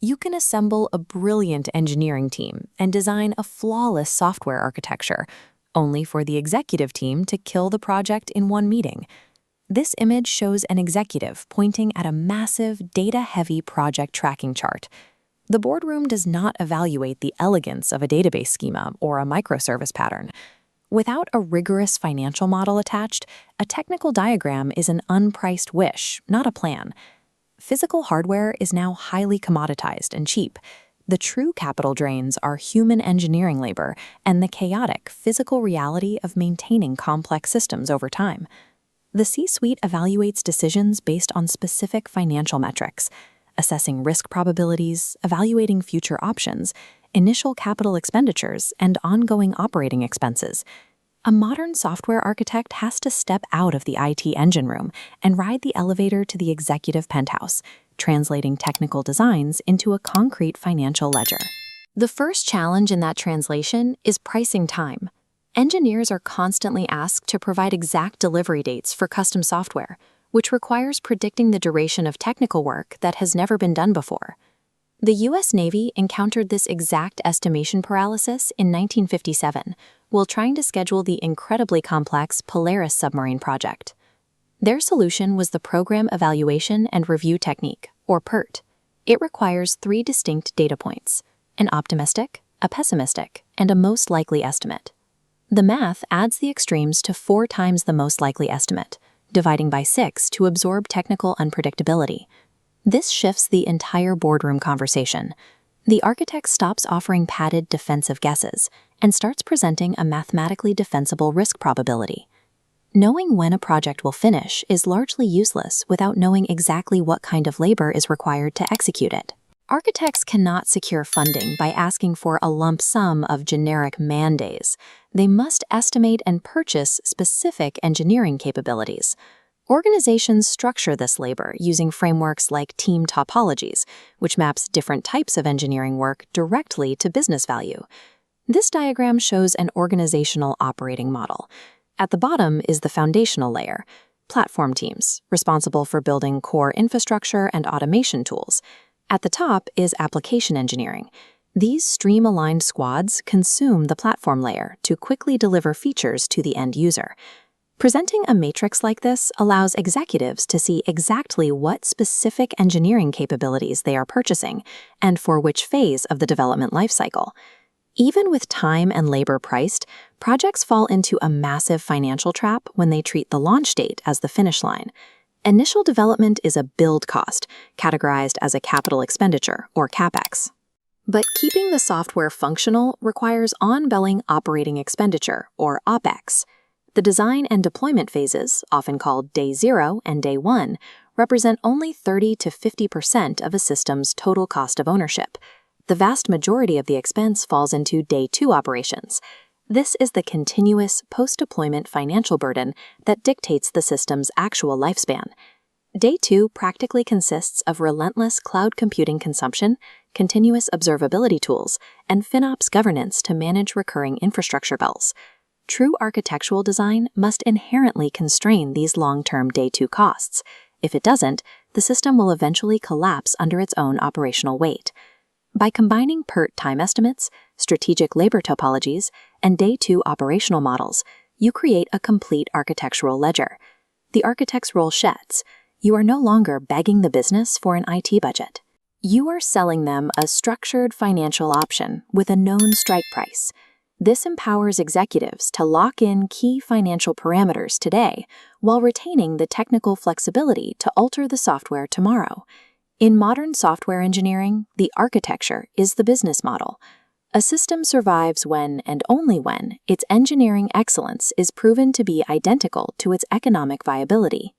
You can assemble a brilliant engineering team and design a flawless software architecture, only for the executive team to kill the project in one meeting. This image shows an executive pointing at a massive, data-heavy project tracking chart. The boardroom does not evaluate the elegance of a database schema or a microservice pattern. Without a rigorous financial model attached, a technical diagram is an unpriced wish, not a plan. Physical hardware is now highly commoditized and cheap. The true capital drains are human engineering labor and the chaotic physical reality of maintaining complex systems over time. The C-suite evaluates decisions based on specific financial metrics, assessing risk probabilities, evaluating future options, initial capital expenditures, and ongoing operating expenses. A modern software architect has to step out of the IT engine room and ride the elevator to the executive penthouse, translating technical designs into a concrete financial ledger. The first challenge in that translation is pricing time. Engineers are constantly asked to provide exact delivery dates for custom software, which requires predicting the duration of technical work that has never been done before. The U.S. Navy encountered this exact estimation paralysis in 1957 while trying to schedule the incredibly complex Polaris submarine project. Their solution was the Program Evaluation and Review Technique, or PERT. It requires 3 distinct data points: an optimistic, a pessimistic, and a most likely estimate. The math adds the extremes to 4 times the most likely estimate, dividing by 6 to absorb technical unpredictability. This shifts the entire boardroom conversation. The architect stops offering padded defensive guesses and starts presenting a mathematically defensible risk probability. Knowing when a project will finish is largely useless without knowing exactly what kind of labor is required to execute it. Architects cannot secure funding by asking for a lump sum of generic man-days. They must estimate and purchase specific engineering capabilities. Organizations structure this labor using frameworks like team topologies, which maps different types of engineering work directly to business value. This diagram shows an organizational operating model. At the bottom is the foundational layer, platform teams, responsible for building core infrastructure and automation tools. At the top is application engineering. These stream-aligned squads consume the platform layer to quickly deliver features to the end user. Presenting a matrix like this allows executives to see exactly what specific engineering capabilities they are purchasing and for which phase of the development lifecycle. Even with time and labor priced, projects fall into a massive financial trap when they treat the launch date as the finish line. Initial development is a build cost, categorized as a capital expenditure, or CapEx. But keeping the software functional requires ongoing operating expenditure, or OpEx. The design and deployment phases, often called Day 0 and Day 1, represent only 30 to 50% of a system's total cost of ownership. The vast majority of the expense falls into Day 2 operations. This is the continuous post-deployment financial burden that dictates the system's actual lifespan. Day 2 practically consists of relentless cloud computing consumption, continuous observability tools, and FinOps governance to manage recurring infrastructure bills. True architectural design must inherently constrain these long-term Day 2 costs. If it doesn't, the system will eventually collapse under its own operational weight. By combining PERT time estimates, strategic labor topologies, and Day 2 operational models, you create a complete architectural ledger. The architect's role sheds. You are no longer begging the business for an IT budget. You are selling them a structured financial option with a known strike price. This empowers executives to lock in key financial parameters today while retaining the technical flexibility to alter the software tomorrow. In modern software engineering, the architecture is the business model. A system survives when and only when its engineering excellence is proven to be identical to its economic viability.